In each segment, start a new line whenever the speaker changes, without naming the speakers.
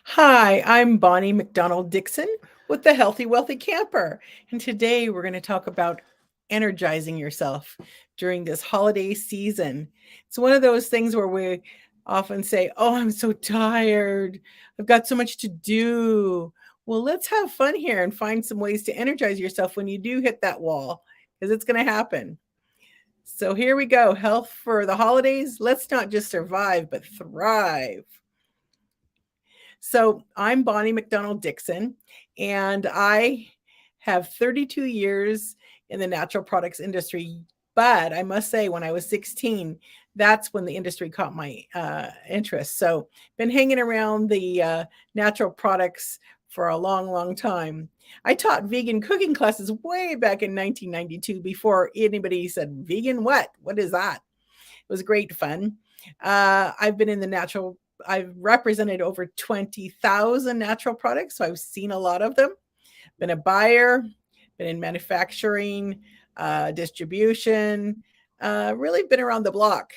Hi, I'm Bonnie McDonald Dixon with the Healthy Wealthy Camper. And today we're going to talk about energizing yourself during this holiday season. It's one of those things where we often say, "Oh, I'm so tired. I've got so much to do." Well, let's have fun here and find some ways to energize yourself when you do hit that wall because it's going to happen. So here we go. Health for the holidays. Let's not just survive, but thrive. So I'm Bonnie McDonald Dixon, and I have 32 years in the natural products industry. But I must say, when I was 16, that's when the industry caught my interest. So, been hanging around the natural products for a long, long time. I taught vegan cooking classes way back in 1992 before anybody said, "Vegan what? What is that?" It was great fun. I've been in the natural, I've represented over 20,000 natural products, so I've seen a lot of them. Been a buyer, been in manufacturing, distribution, really been around the block.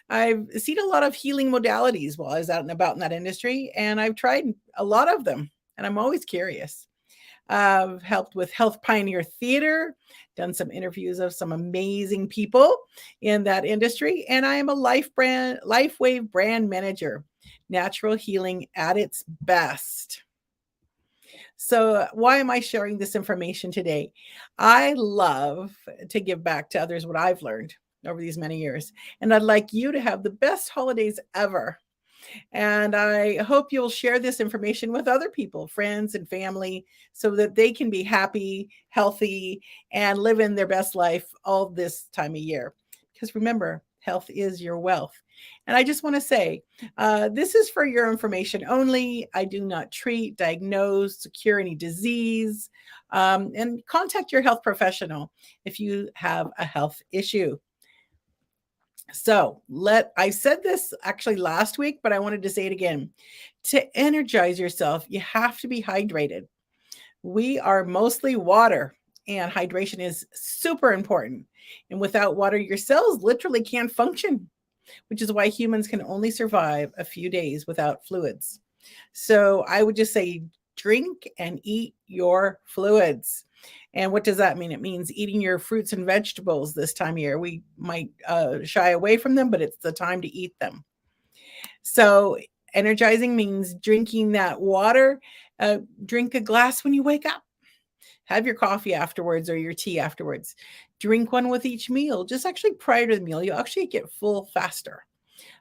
I've seen a lot of healing modalities while I was out and about in that industry, and I've tried a lot of them, and I'm always curious. I've helped with Health Pioneer Theater, done some interviews of some amazing people in that industry, and I am a LifeWave brand manager, natural healing at its best. So, why am I sharing this information today? I love to give back to others what I've learned over these many years, and I'd like you to have the best holidays ever. And I hope you'll share this information with other people, friends and family, so that they can be happy, healthy, and live in their best life all this time of year. Because remember, health is your wealth. And I just want to say, this is for your information only. I do not treat, diagnose, cure any disease, and contact your health professional if you have a health issue. So let I said this actually last week, but I wanted to say it again. To energize yourself, you have to be hydrated. We are mostly water, and hydration is super important. And without water, your cells literally can't function, which is why humans can only survive a few days without fluids. So I would just say drink and eat your fluids. And what does that mean? It means eating your fruits and vegetables this time of year. We might shy away from them, but it's the time to eat them. So, energizing means drinking that water. Drink a glass when you wake up. Have your coffee afterwards or your tea afterwards. Drink one with each meal. Just actually prior to the meal, you'll actually get full faster.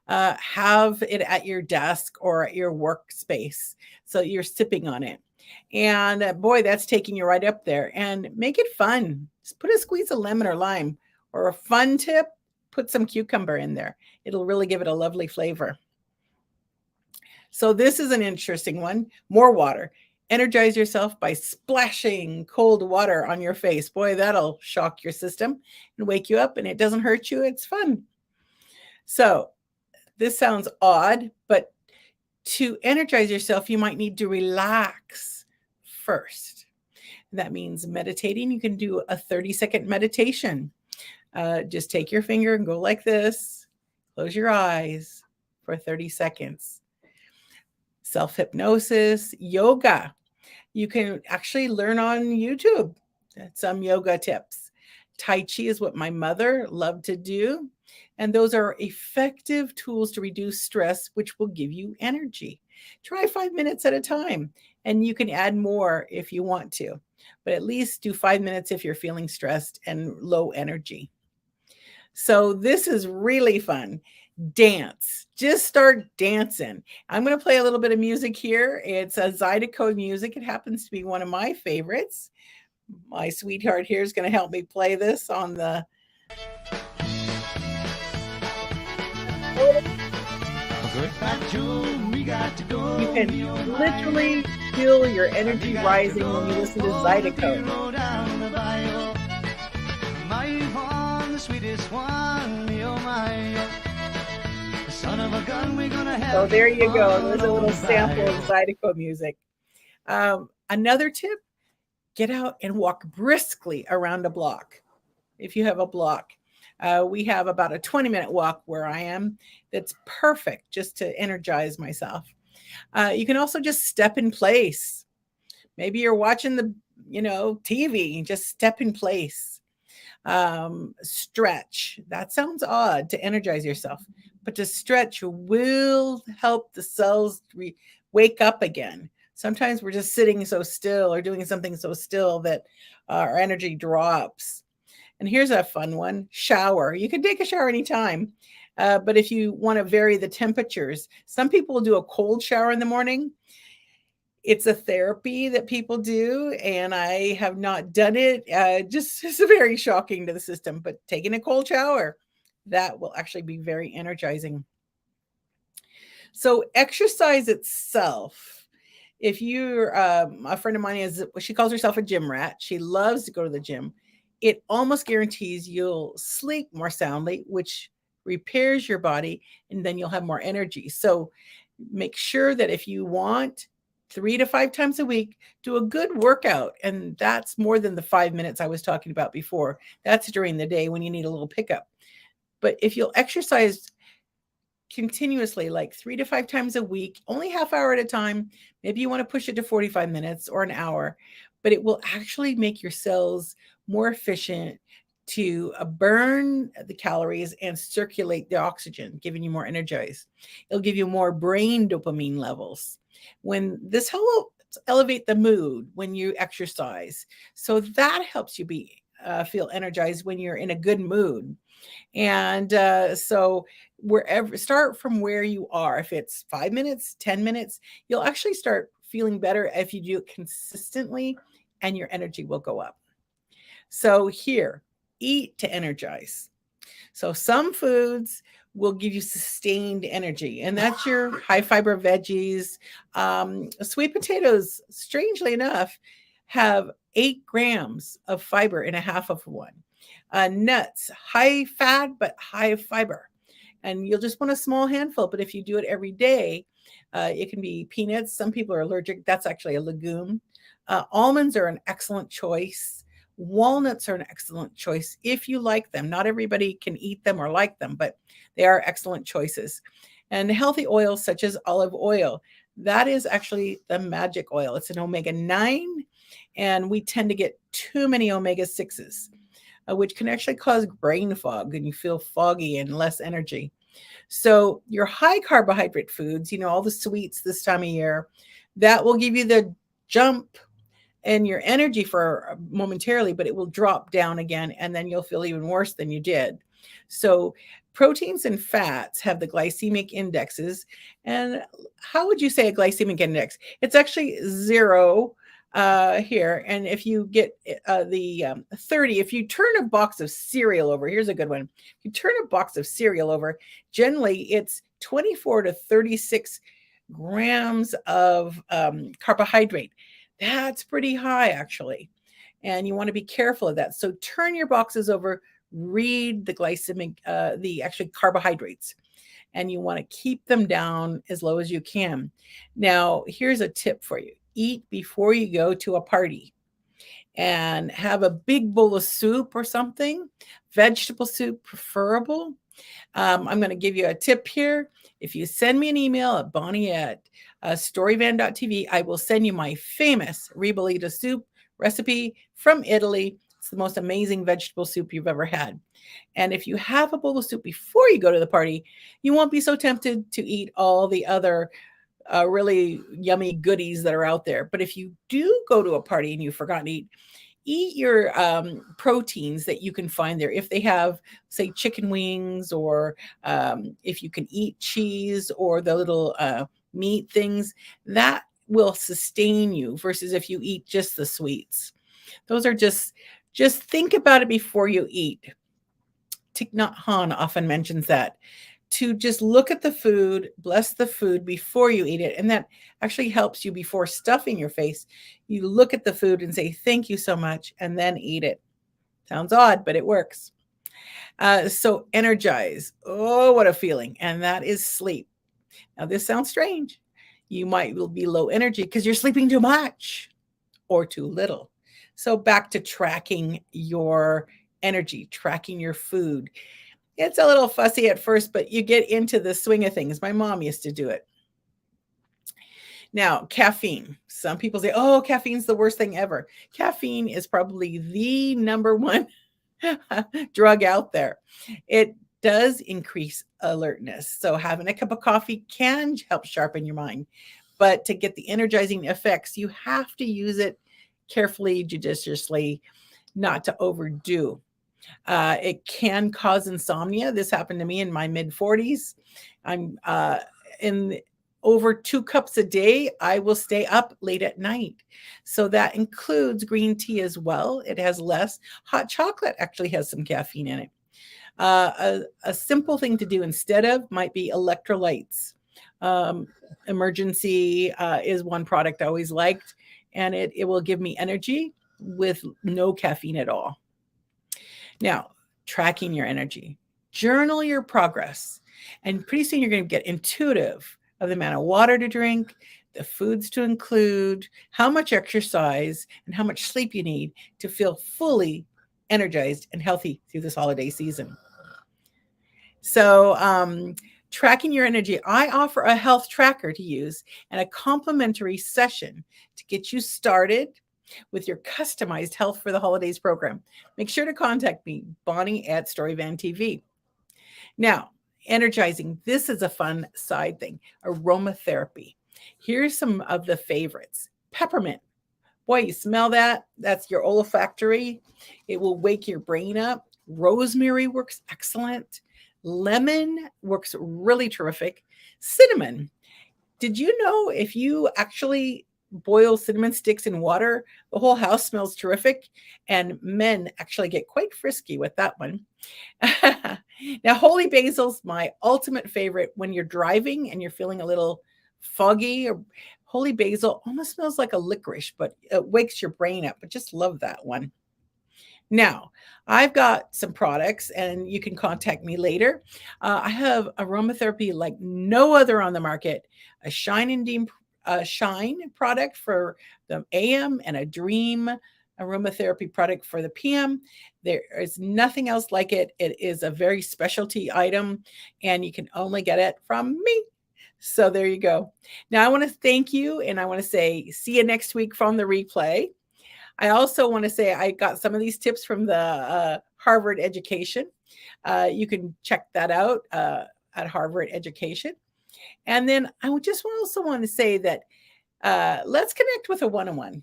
Have it at your desk or at your workspace so you're sipping on it. And boy, that's taking you right up there. And make it fun. Just put a squeeze of lemon or lime, or a fun tip, put some cucumber in there. It'll really give it a lovely flavor. So, this is an interesting one. More water. Energize yourself by splashing cold water on your face. Boy, that'll shock your system and wake you up, and it doesn't hurt you. It's fun. So, this sounds odd, but to energize yourself, you might need to relax first. That means meditating. You can do a 30-second meditation. Just take your finger and go like this, close your eyes for 30 seconds. Self hypnosis, yoga. You can actually learn on YouTube some yoga tips. Tai Chi is what my mother loved to do. And those are effective tools to reduce stress, which will give you energy. Try 5 minutes at a time, and you can add more if you want to. But at least do 5 minutes if you're feeling stressed and low energy. So, this is really fun. Dance. Just start dancing. I'm going to play a little bit of music here. It's a Zydeco music. It happens to be one of my favorites. My sweetheart here is going to help me play this on the. You can literally feel your energy rising when you listen to Zydeco. So there you go. There's a little sample of Zydeco music. Another tip, get out and walk briskly around a block if you have a block. We have about a 20-minute walk where I am that's perfect just to energize myself. You can also just step in place. Maybe you're watching the, TV, just step in place. Stretch. That sounds odd to energize yourself, but to stretch will help the cells wake up again. Sometimes we're just sitting so still or doing something so still that our energy drops. And here's a fun one: shower. You can take a shower anytime. But if you want to vary the temperatures, some people will do a cold shower in the morning. It's a therapy that people do, and I have not done it. Just it's very shocking to the system, but taking a cold shower, that will actually be very energizing. So exercise itself, if you're a friend of mine is, she calls herself a gym rat. She loves to go to the gym. It almost guarantees you'll sleep more soundly, which repairs your body, and then you'll have more energy. So make sure that if you want 3 to 5 times a week, do a good workout. And that's more than the 5 minutes I was talking about before. That's during the day when you need a little pickup. But if you'll exercise continuously, like 3 to 5 times a week, only half hour at a time, maybe you want to push it to 45 minutes or an hour, but it will actually make your cells more efficient to burn the calories and circulate the oxygen, giving you more energized. It'll give you more brain dopamine levels. When this helps elevate the mood when you exercise, so that helps you feel energized when you're in a good mood. And so wherever, start from where you are. If it's 5 minutes, 10 minutes, you'll actually start feeling better if you do it consistently, and your energy will go up. So here, eat to energize. So some foods will give you sustained energy, and that's your high fiber veggies. Sweet potatoes, strangely enough, have 8 grams of fiber in a half of one. Nuts, high fat but high fiber. And you'll just want a small handful, but if you do it every day, it can be peanuts. Some people are allergic. That's actually a legume. Almonds are an excellent choice. Walnuts are an excellent choice if you like them. Not everybody can eat them or like them, but they are excellent choices. And healthy oils such as olive oil, that is actually the magic oil. It's an omega-9, and we tend to get too many omega-6s, which can actually cause brain fog, and you feel foggy and less energy. So your high carbohydrate foods, all the sweets this time of year, that will give you the jump and your energy for momentarily, but it will drop down again, and then you'll feel even worse than you did. So proteins and fats have the glycemic indexes. And how would you say a glycemic index? It's actually 0 here. And if you get the 30, if you turn a box of cereal over, here's a good one. If you turn a box of cereal over, generally it's 24 to 36 grams of carbohydrate. That's pretty high, actually. And you want to be careful of that. So turn your boxes over, read the glycemic, the actually carbohydrates, and you want to keep them down as low as you can. Now, here's a tip for you. Eat before you go to a party, and have a big bowl of soup or something, vegetable soup preferable. I'm going to give you a tip here. If you send me an email at bonnie@storyvan.tv, I will send you my famous ribollita soup recipe from Italy. It's the most amazing vegetable soup you've ever had. And if you have a bowl of soup before you go to the party, you won't be so tempted to eat all the other really yummy goodies that are out there. But if you do go to a party and you've forgotten to eat your proteins that you can find there. If they have, say, chicken wings, or if you can eat cheese or the little meat things, that will sustain you versus if you eat just the sweets. Those are just think about it before you eat. Thich Nhat Hanh often mentions that, to just look at the food, bless the food before you eat it. And that actually helps you before stuffing your face. You look at the food and say, thank you so much, and then eat it. Sounds odd, but it works. So energize. Oh, what a feeling. And that is sleep. Now, this sounds strange. You might be low energy because you're sleeping too much or too little. So back to tracking your energy, tracking your food. It's a little fussy at first, but you get into the swing of things. My mom used to do it. Now, caffeine. Some people say, oh, caffeine's the worst thing ever. Caffeine is probably the number one drug out there. It does increase alertness. So having a cup of coffee can help sharpen your mind. But to get the energizing effects, you have to use it carefully, judiciously, not to overdo. It can cause insomnia. This happened to me in my mid 40s. I'm in over 2 cups a day. I will stay up late at night. So that includes green tea as well. It has less. Hot chocolate actually has some caffeine in it. A simple thing to do instead of might be electrolytes. Emergency is one product I always liked, and it will give me energy with no caffeine at all. Now, tracking your energy, journal your progress, and pretty soon you're going to get intuitive of the amount of water to drink, the foods to include, how much exercise, and how much sleep you need to feel fully energized and healthy through this holiday season. So, tracking your energy, I offer a health tracker to use and a complimentary session to get you started with your customized Health for the Holidays program. Make sure to contact me, Bonnie at Storyvan TV. Now, energizing. This is a fun side thing, aromatherapy. Here's some of the favorites. Peppermint. Boy, you smell that? That's your olfactory. It will wake your brain up. Rosemary works excellent. Lemon works really terrific. Cinnamon. Did you know if you actually boil cinnamon sticks in water, the whole house smells terrific? And men actually get quite frisky with that one. Now, holy basil's my ultimate favorite when you're driving and you're feeling a little foggy. Or holy basil almost smells like a licorice, but it wakes your brain up. I just love that one. Now, I've got some products and you can contact me later. I have aromatherapy like no other on the market, a Shine product for the AM and a Dream aromatherapy product for the PM. There is nothing else like it. It is a very specialty item and you can only get it from me. So there you go. Now I want to thank you and I want to say see you next week from the replay. I also want to say I got some of these tips from the Harvard Education. You can check that out at Harvard Education. And then I just also want to say that let's connect with a one-on-one.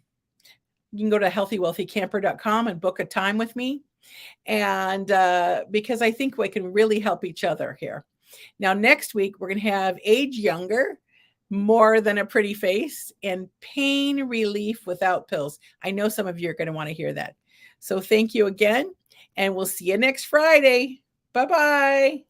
You can go to healthywealthycamper.com and book a time with me. And because I think we can really help each other here. Now, next week, we're going to have Age Younger, More Than a Pretty Face, and Pain Relief Without Pills. I know some of you are going to want to hear that. So thank you again, and we'll see you next Friday. Bye-bye.